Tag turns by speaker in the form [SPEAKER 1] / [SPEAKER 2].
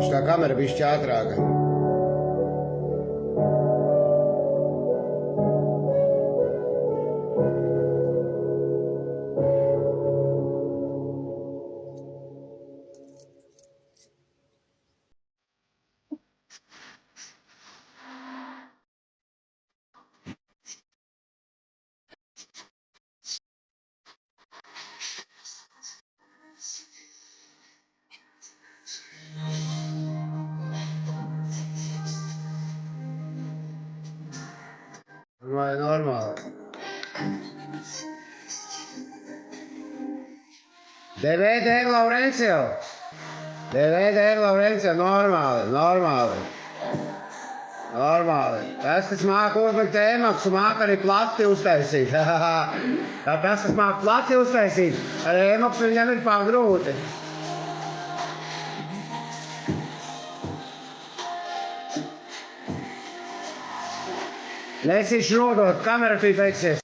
[SPEAKER 1] Viņš tā kamera bišķi ātrāka. Vai normāli. DVD Laurencio. DVD Laurencio, normāli. Tas, kas māca uzlikt ēmaksu, māca arī plati uztaisīt. Tas, kas māca plati uztaisīt, ar ēmaksu viņam ir pagrūti. Nesīšu nodot, kamera pīpēksies.